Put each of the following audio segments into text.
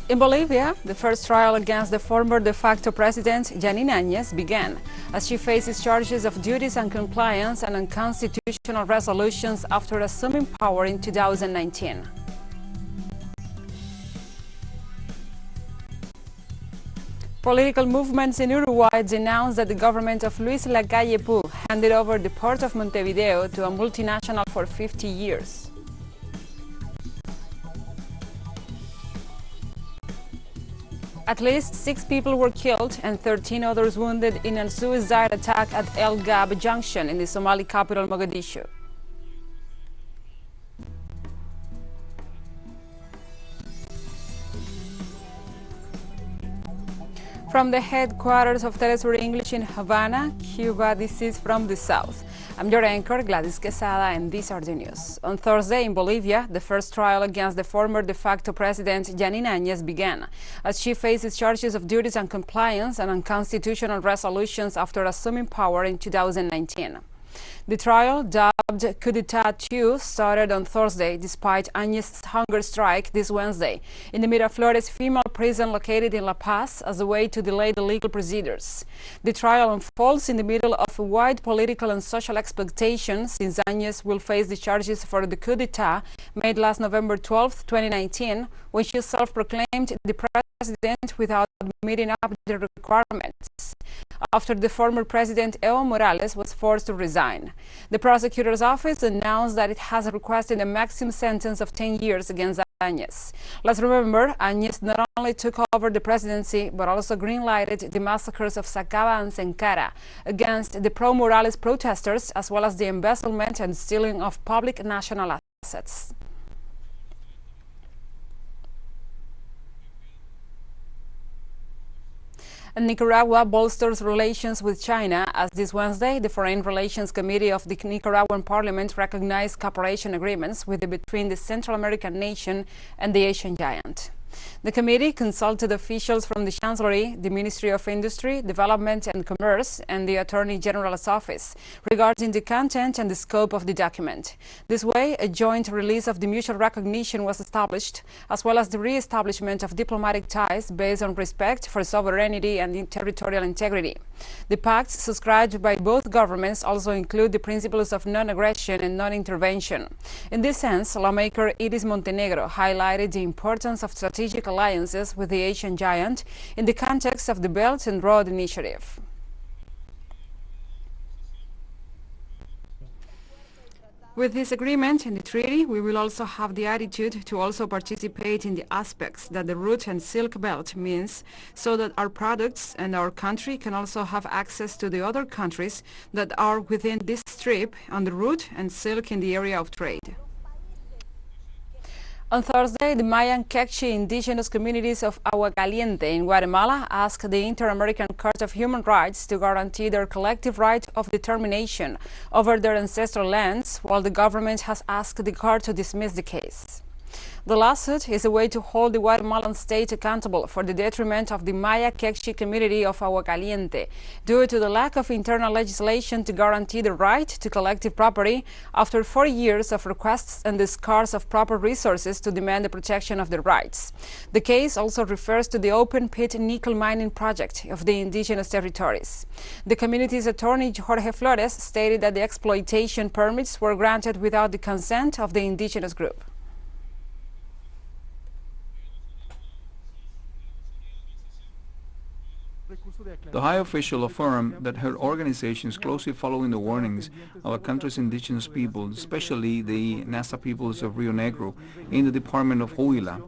In Bolivia, the first trial against the former de facto president, Añez, began, as she faces charges of duties and compliance and unconstitutional resolutions after assuming power in 2019. Political movements in Uruguay denounced that the government of Luis Lacalle Pou handed over the port of Montevideo to a multinational for 50 years. At least 6 people were killed and 13 others wounded in a suicide attack at El Gab Junction in the Somali capital, Mogadishu. From the headquarters of TeleSUR English in Havana, Cuba, this is From the South. I'm your anchor, Gladys Quesada, and these are the news. On Thursday in Bolivia, the first trial against the former de facto president, Añez, began, as she faces charges of duties and compliance and unconstitutional resolutions after assuming power in 2019. The trial, dubbed Coup d'etat 2, started on Thursday despite Añez's hunger strike this Wednesday in the Miraflores female prison located in La Paz as a way to delay the legal procedures. The trial unfolds in the middle of a wide political and social expectation since Añez will face the charges for the coup d'etat made last November 12, 2019, when she self-proclaimed the president without meeting up the requirements, after the former president Evo Morales was forced to resign. The prosecutor's office announced that it has requested a maximum sentence of 10 years against Añez. Let's remember, Añez not only took over the presidency, but also green-lighted the massacres of Sacaba and Sencara against the pro-Morales protesters, as well as the embezzlement and stealing of public national assets. Nicaragua bolsters relations with China, as this Wednesday the Foreign Relations Committee of the Nicaraguan Parliament recognized cooperation agreements between the Central American nation and the Asian giant. The committee consulted officials from the Chancellery, the Ministry of Industry, Development and Commerce, and the Attorney General's office regarding the content and the scope of the document. This way, a joint release of the mutual recognition was established, as well as the re-establishment of diplomatic ties based on respect for sovereignty and territorial integrity. The pacts subscribed by both governments also include the principles of non-aggression and non-intervention. In this sense, lawmaker Iris Montenegro highlighted the importance of strategic alliances with the Asian giant in the context of the Belt and Road Initiative. With this agreement and the treaty, we will also have the attitude to also participate in the aspects that the route and silk belt means, so that our products and our country can also have access to the other countries that are within this strip on the route and silk in the area of trade. On Thursday, the Mayan Quechua indigenous communities of Agua Caliente in Guatemala asked the InterAmerican Court of Human Rights to guarantee their collective right of determination over their ancestral lands, while the government has asked the court to dismiss the case. The lawsuit is a way to hold the Guatemalan state accountable for the detriment of the Maya Quechua community of Agua Caliente due to the lack of internal legislation to guarantee the right to collective property after 40 years of requests and the scarce of proper resources to demand the protection of their rights. The case also refers to the open-pit nickel mining project of the indigenous territories. The community's attorney, Jorge Flores, stated that the exploitation permits were granted without the consent of the indigenous group. The high official affirmed that her organization is closely following the warnings of a country's indigenous people, especially the Nasa peoples of Rio Negro, in the Department of Huila.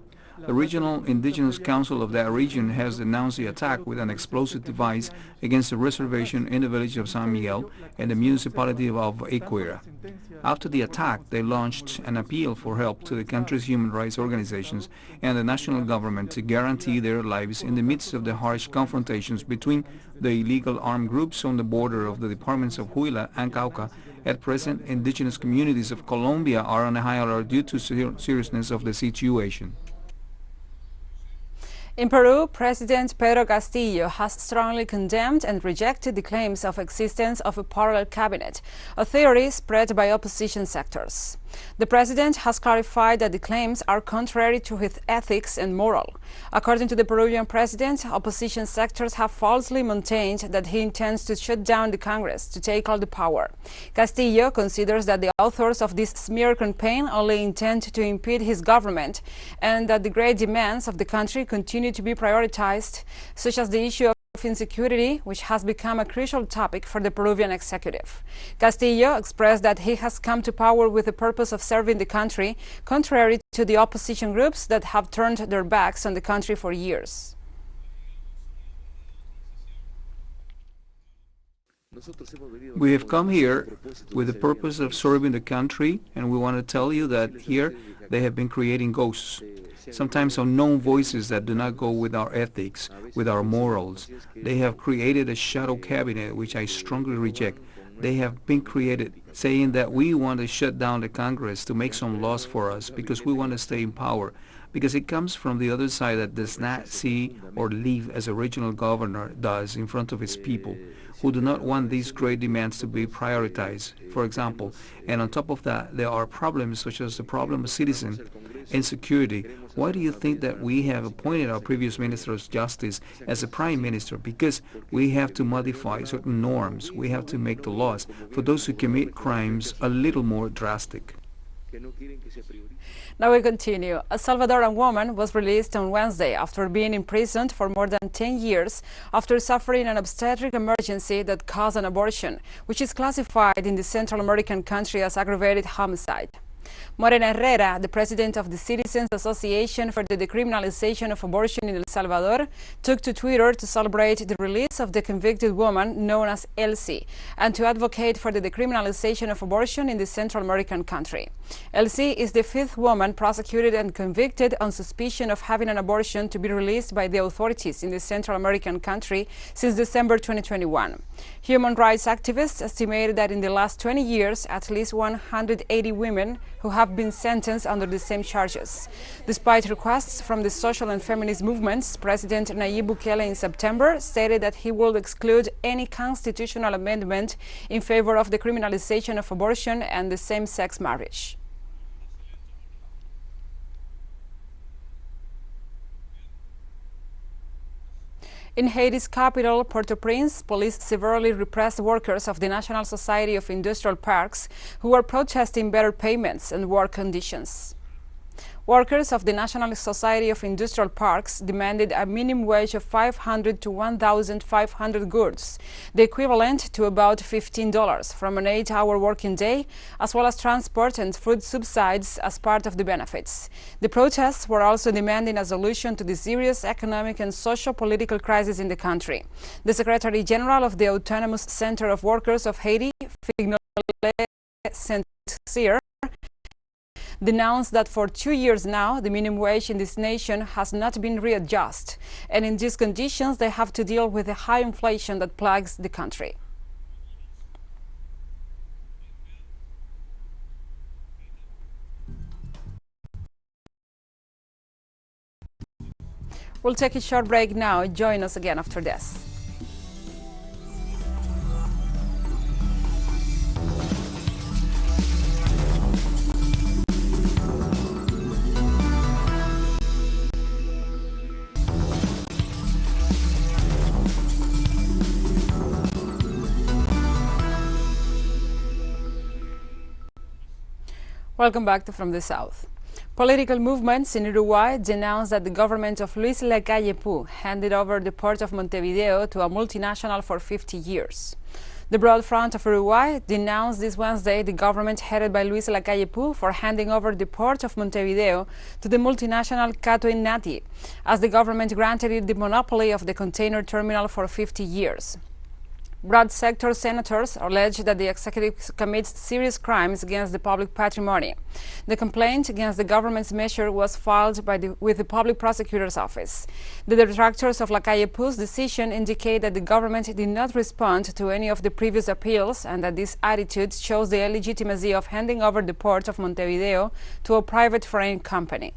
The Regional Indigenous Council of that region has denounced the attack with an explosive device against a reservation in the village of San Miguel and the municipality of Equira. After the attack, they launched an appeal for help to the country's human rights organizations and the national government to guarantee their lives in the midst of the harsh confrontations between the illegal armed groups on the border of the departments of Huila and Cauca. At present, indigenous communities of Colombia are on a high alert due to the seriousness of the situation. In Peru, President Pedro Castillo has strongly condemned and rejected the claims of existence of a parallel cabinet, a theory spread by opposition sectors. The president has clarified that the claims are contrary to his ethics and moral. According to the Peruvian president, opposition sectors have falsely maintained that he intends to shut down the Congress to take all the power. Castillo considers that the authors of this smear campaign only intend to impede his government and that the great demands of the country continue to be prioritized, such as the issue of insecurity, which has become a crucial topic for the Peruvian executive. Castillo expressed that he has come to power with the purpose of serving the country, contrary to the opposition groups that have turned their backs on the country for years. We have come here with the purpose of serving the country, and we want to tell you that here they have been creating ghosts, sometimes unknown voices that do not go with our ethics, with our morals. They have created a shadow cabinet, which I strongly reject. They have been created saying that we want to shut down the Congress to make some laws for us because we want to stay in power. Because it comes from the other side that does not see or live as a regional governor does in front of his people, who do not want these great demands to be prioritized, for example. And on top of that, there are problems such as the problem of citizen insecurity. Why do you think that we have appointed our previous Minister of Justice as a Prime Minister? Because we have to modify certain norms. We have to make the laws for those who commit crimes a little more drastic. Now we continue. A Salvadoran woman was released on Wednesday after being imprisoned for more than 10 years after suffering an obstetric emergency that caused an abortion, which is classified in the Central American country as aggravated homicide. Morena Herrera, the president of the Citizens Association for the Decriminalization of Abortion in El Salvador, took to Twitter to celebrate the release of the convicted woman known as Elsie and to advocate for the decriminalization of abortion in the Central American country. Elsie is the fifth woman prosecuted and convicted on suspicion of having an abortion to be released by the authorities in the Central American country since December 2021. Human rights activists estimated that in the last 20 years, at least 180 women who have been sentenced under the same charges. Despite requests from the social and feminist movements, President Nayib Bukele in September stated that he will exclude any constitutional amendment in favor of the criminalization of abortion and the same-sex marriage. In Haiti's capital, Port-au-Prince, police severely repressed workers of the National Society of Industrial Parks who were protesting better payments and work conditions. Workers of the National Society of Industrial Parks demanded a minimum wage of 500 to 1,500 gourds, the equivalent to about $15 from an 8-hour working day, as well as transport and food subsidies as part of the benefits. The protests were also demanding a solution to the serious economic and social-political crisis in the country. The Secretary General of the Autonomous Center of Workers of Haiti, Saint-Cyr, denounced that for 2 years now, the minimum wage in this nation has not been readjusted, and in these conditions, they have to deal with the high inflation that plagues the country. We'll take a short break now. Join us again after this. Welcome back to From the South. Political movements in Uruguay denounced that the government of Luis Lacalle Pou handed over the port of Montevideo to a multinational for 50 years. The Broad Front of Uruguay denounced this Wednesday the government headed by Luis Lacalle Pou for handing over the port of Montevideo to the multinational Cato Nati, as the government granted it the monopoly of the container terminal for 50 years. Broad sector senators allege that the executive commits serious crimes against the public patrimony. The complaint against the government's measure was filed with the public prosecutor's office. The detractors of Lacalle Pou's decision indicate that the government did not respond to any of the previous appeals and that this attitude shows the illegitimacy of handing over the port of Montevideo to a private foreign company.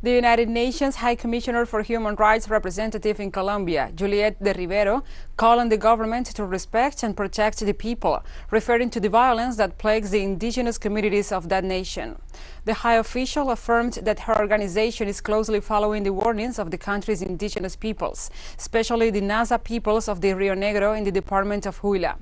The United Nations High Commissioner for Human Rights representative in Colombia, Juliette de Rivero, called on the government to respect and protect the people, referring to the violence that plagues the indigenous communities of that nation. The high official affirmed that her organization is closely following the warnings of the country's indigenous peoples, especially the Nasa peoples of the Rio Negro in the department of Huila.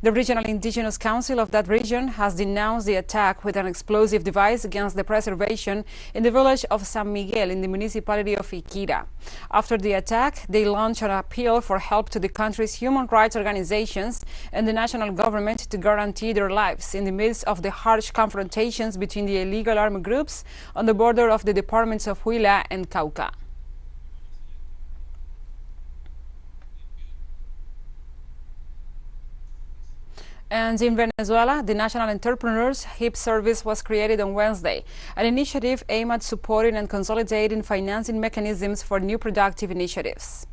The Regional Indigenous Council of that region has denounced the attack with an explosive device against the preservation in the village of San Miguel in the municipality of Iquira. After the attack, they launched an appeal for help to the country's human rights organizations and the national government to guarantee their lives in the midst of the harsh confrontations between the illegal armed groups on the border of the departments of Huila and Cauca. And in Venezuela, the National Entrepreneurs HIP Service was created on Wednesday, an initiative aimed at supporting and consolidating financing mechanisms for new productive initiatives.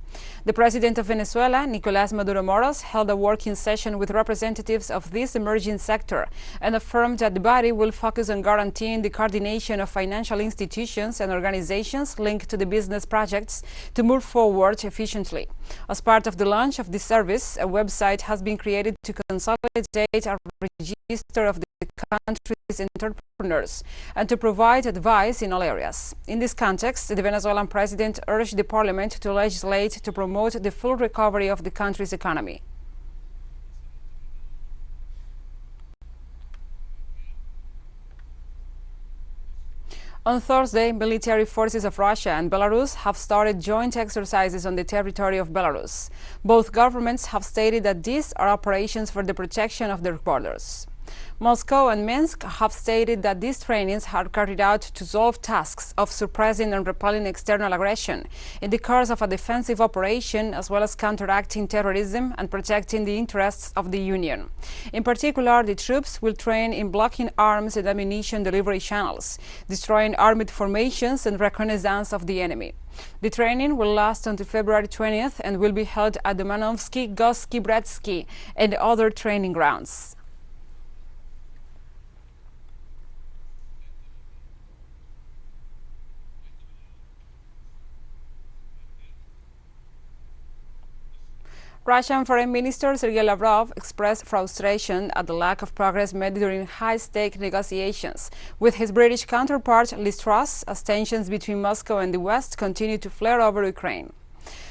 The president of Venezuela, Nicolás Maduro Moros, held a working session with representatives of this emerging sector and affirmed that the body will focus on guaranteeing the coordination of financial institutions and organizations linked to the business projects to move forward efficiently. As part of the launch of this service, a website has been created to consolidate a register of the country's entrepreneurs and to provide advice in all areas. In this context, the Venezuelan president urged the parliament to legislate to promote the full recovery of the country's economy. On Thursday, military forces of Russia and Belarus have started joint exercises on the territory of Belarus. Both governments have stated that these are operations for the protection of their borders. Moscow and Minsk have stated that these trainings are carried out to solve tasks of suppressing and repelling external aggression in the course of a defensive operation, as well as counteracting terrorism and protecting the interests of the Union. In particular, the troops will train in blocking arms and ammunition delivery channels, destroying armed formations and reconnaissance of the enemy. The training will last until February 20th and will be held at the Manovsky, Gorsky, Bretsky and other training grounds. Russian Foreign Minister Sergei Lavrov expressed frustration at the lack of progress made during high-stake negotiations with his British counterpart Liz Truss, as tensions between Moscow and the West continue to flare over Ukraine.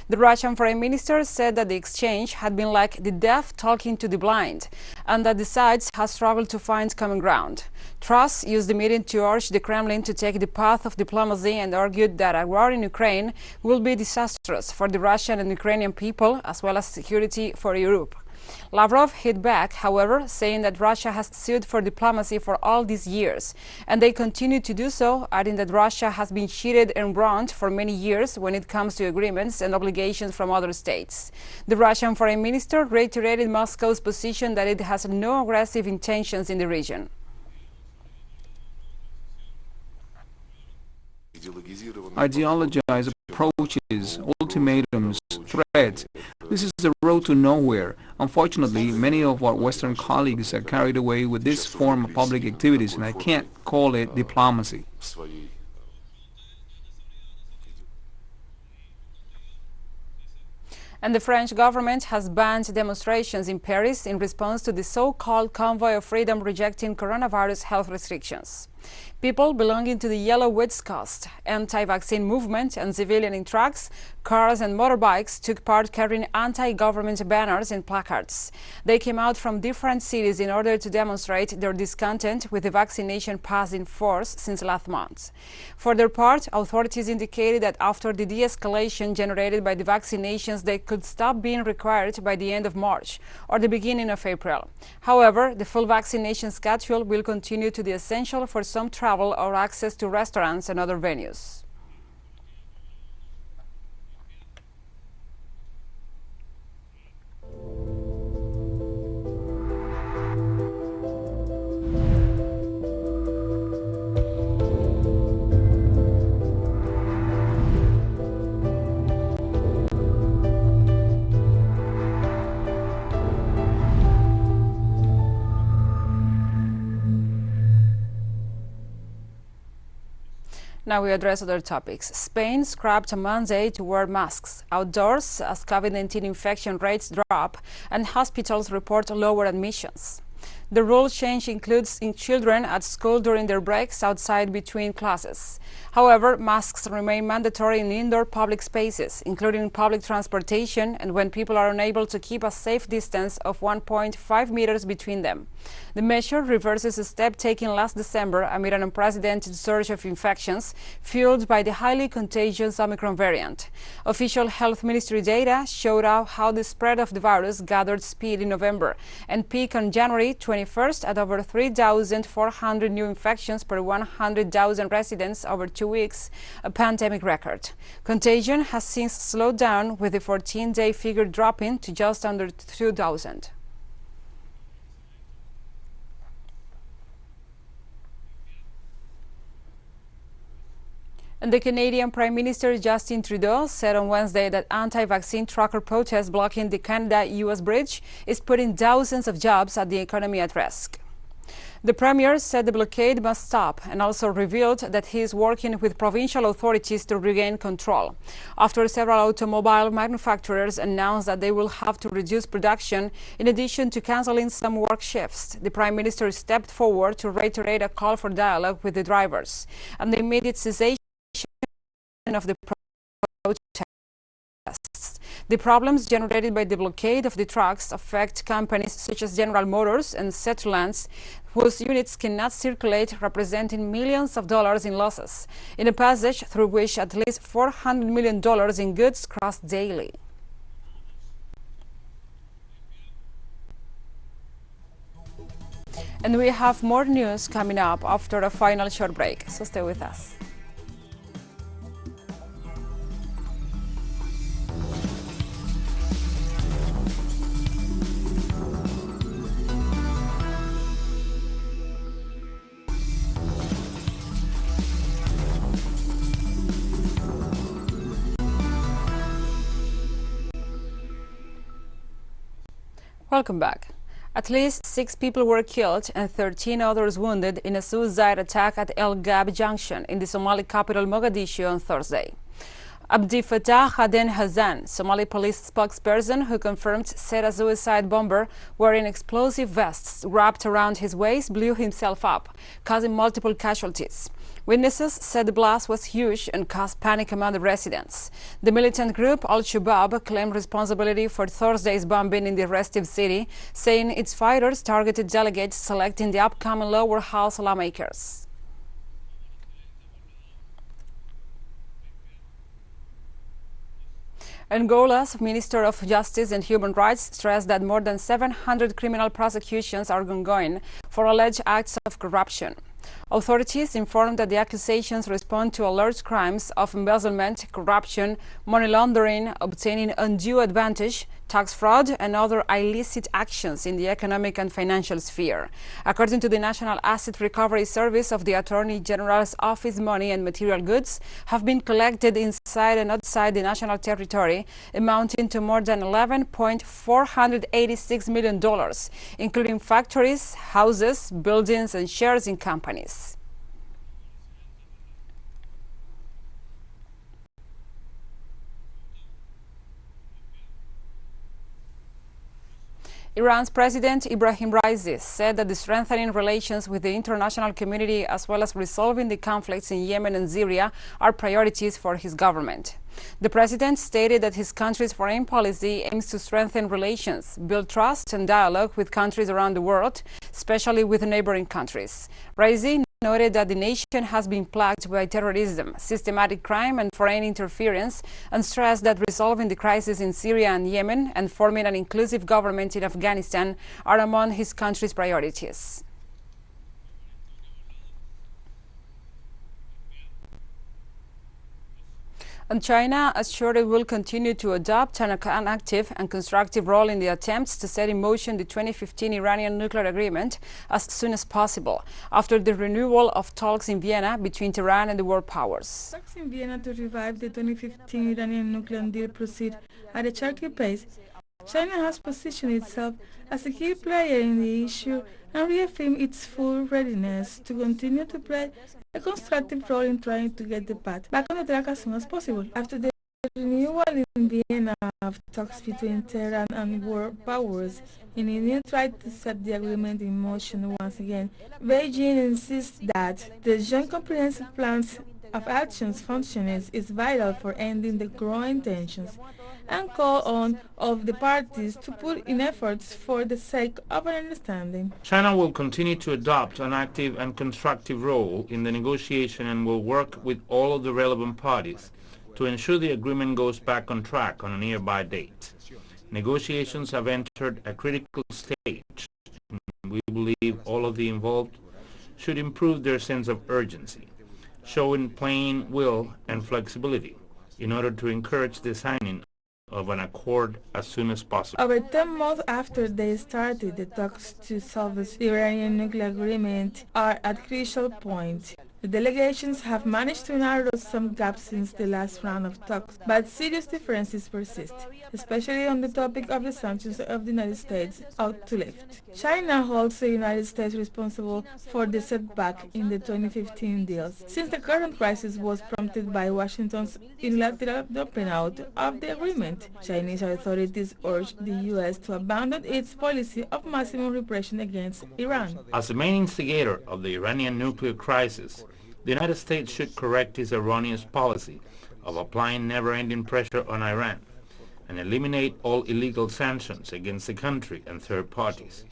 The Russian Foreign Minister said that the exchange had been like the deaf talking to the blind, and that the sides had struggled to find common ground. Truss used the meeting to urge the Kremlin to take the path of diplomacy and argued that a war in Ukraine will be disastrous for the Russian and Ukrainian people, as well as security for Europe. Lavrov hit back, however, saying that Russia has sued for diplomacy for all these years, and they continue to do so, adding that Russia has been cheated and wronged for many years when it comes to agreements and obligations from other states. The Russian Foreign Minister reiterated Moscow's position that it has no aggressive intentions in the region. Ideologized approaches, ultimatums, threats. This is the road to nowhere. Unfortunately, many of our Western colleagues are carried away with this form of public activities, and I can't call it diplomacy. And the French government has banned demonstrations in Paris in response to the so-called convoy of freedom rejecting coronavirus health restrictions. People belonging to the Yellow West Coast anti-vaccine movement and civilian in trucks, cars and motorbikes took part carrying anti-government banners and placards. They came out from different cities in order to demonstrate their discontent with the vaccination pass in force since last month. For their part, authorities indicated that after the de-escalation generated by the vaccinations, they could stop being required by the end of March or the beginning of April. However, the full vaccination schedule will continue to be essential for some travel or access to restaurants and other venues. Now we address other topics. Spain scrapped a mandate to wear masks outdoors as COVID-19 infection rates drop and hospitals report lower admissions. The rule change includes children at school during their breaks outside between classes. However, masks remain mandatory in indoor public spaces, including public transportation and when people are unable to keep a safe distance of 1.5 meters between them. The measure reverses a step taken last December amid an unprecedented surge of infections fueled by the highly contagious Omicron variant. Official health ministry data showed how the spread of the virus gathered speed in November and peaked on January 21st at over 3,400 new infections per 100,000 residents over 2 weeks, a pandemic record. Contagion has since slowed down, with the 14-day figure dropping to just under 2,000. And the Canadian Prime Minister Justin Trudeau said on Wednesday that anti-vaccine trucker protests blocking the Canada-US bridge is putting thousands of jobs and the economy at risk. The Premier said the blockade must stop and also revealed that he is working with provincial authorities to regain control, after several automobile manufacturers announced that they will have to reduce production in addition to cancelling some work shifts. The Prime Minister stepped forward to reiterate a call for dialogue with the drivers and the immediate cessation of the protests. The problems generated by the blockade of the trucks affect companies such as General Motors and Settlands, whose units cannot circulate, representing millions of dollars in losses, in a passage through which at least $400 million in goods cross daily. And we have more news coming up after a final short break, so stay with us. Welcome back. At least 6 people were killed and 13 others wounded in a suicide attack at El Gab Junction in the Somali capital Mogadishu on Thursday. Abdi Fattah Aden Hassan, Somali police spokesperson who confirmed, said a suicide bomber wearing explosive vests wrapped around his waist blew himself up, causing multiple casualties. Witnesses said the blast was huge and caused panic among the residents. The militant group Al-Shabaab claimed responsibility for Thursday's bombing in the restive city, saying its fighters targeted delegates selecting the upcoming lower house lawmakers. Angola's Minister of Justice and Human Rights stressed that more than 700 criminal prosecutions are ongoing for alleged acts of corruption. Authorities informed that the accusations respond to alleged crimes of embezzlement, corruption, money laundering, obtaining undue advantage, tax fraud, and other illicit actions in the economic and financial sphere. According to the National Asset Recovery Service of the Attorney General's Office, money and material goods have been collected inside and outside the national territory, amounting to more than $11.486 million, including factories, houses, buildings, and shares in companies. Iran's President Ibrahim Raisi said that the strengthening relations with the international community as well as resolving the conflicts in Yemen and Syria are priorities for his government. The president stated that his country's foreign policy aims to strengthen relations, build trust and dialogue with countries around the world, especially with neighboring countries. Raisi noted that the nation has been plagued by terrorism, systematic crime and foreign interference, and stressed that resolving the crisis in Syria and Yemen and forming an inclusive government in Afghanistan are among his country's priorities. And China assured it will continue to adopt an active and constructive role in the attempts to set in motion the 2015 Iranian nuclear agreement as soon as possible, after the renewal of talks in Vienna between Tehran and the world powers. Talks in Vienna to revive the 2015 Iranian nuclear deal proceed at a charted pace China has positioned itself as a key player in the issue and reaffirmed its full readiness to continue to play a constructive role in trying to get the path back on the track as soon as possible. After the renewal in Vienna of talks between Tehran and world powers, in India tried to set the agreement in motion once again. Beijing insists that the joint comprehensive plans of actions functions is vital for ending the growing tensions and call on of the parties to put in efforts for the sake of an understanding. China will continue to adopt an active and constructive role in the negotiation and will work with all of the relevant parties to ensure the agreement goes back on track on a nearby date. Negotiations have entered a critical stage, and we believe all of the involved should improve their sense of urgency, showing plain will and flexibility in order to encourage the signing of an accord as soon as possible. Over 10 months after they started, the talks to salvage the Iranian nuclear agreement are at a crucial point. The delegations have managed to narrow some gaps since the last round of talks, but serious differences persist, especially on the topic of the sanctions of the United States ought to lift. China holds the United States responsible for the setback in the 2015 deals, since the current crisis was prompted by Washington's unilateral dropping out of the agreement. Chinese authorities urged the U.S. to abandon its policy of maximum repression against Iran. As the main instigator of the Iranian nuclear crisis, the United States should correct its erroneous policy of applying never-ending pressure on Iran and eliminate all illegal sanctions against the country and third parties.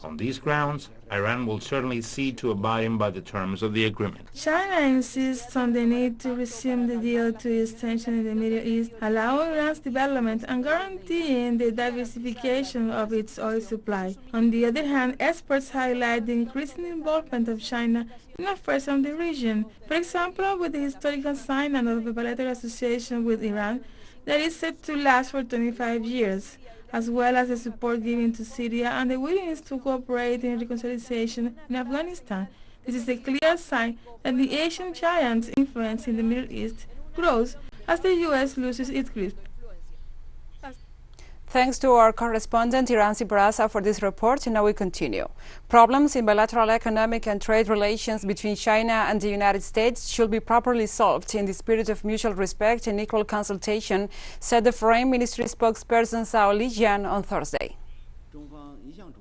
On these grounds, Iran will certainly see to abiding by the terms of the agreement. China insists on the need to resume the deal to its tension in the Middle East, allowing Iran's development and guaranteeing the diversification of its oil supply. On the other hand, experts highlight the increasing involvement of China in affairs of the region, for example, with the historical signing of a bilateral association with Iran that is set to last for 25 years, as well as the support given to Syria and the willingness to cooperate in reconciliation in Afghanistan. This is a clear sign that the Asian giant's influence in the Middle East grows as the U.S. loses its grip. Thanks to our correspondent Iranzi Barasa for this report, and now we continue. Problems in bilateral economic and trade relations between China and the United States should be properly solved in the spirit of mutual respect and equal consultation, said the Foreign Ministry spokesperson Zhao Lijian on Thursday.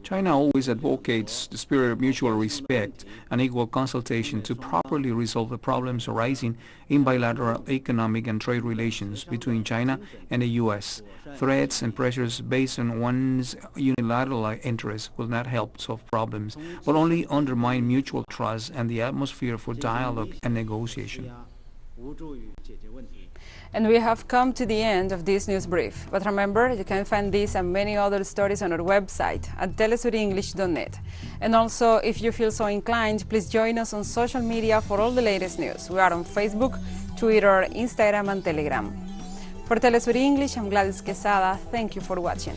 China always advocates the spirit of mutual respect and equal consultation to properly resolve the problems arising in bilateral economic and trade relations between China and the U.S. Threats and pressures based on one's unilateral interests will not help solve problems, but only undermine mutual trust and the atmosphere for dialogue and negotiation. And we have come to the end of this news brief. But remember, you can find this and many other stories on our website at telesurenglish.net. And also, if you feel so inclined, please join us on social media for all the latest news. We are on Facebook, Twitter, Instagram, and Telegram. For TeleSUR English, I'm Gladys Quesada. Thank you for watching.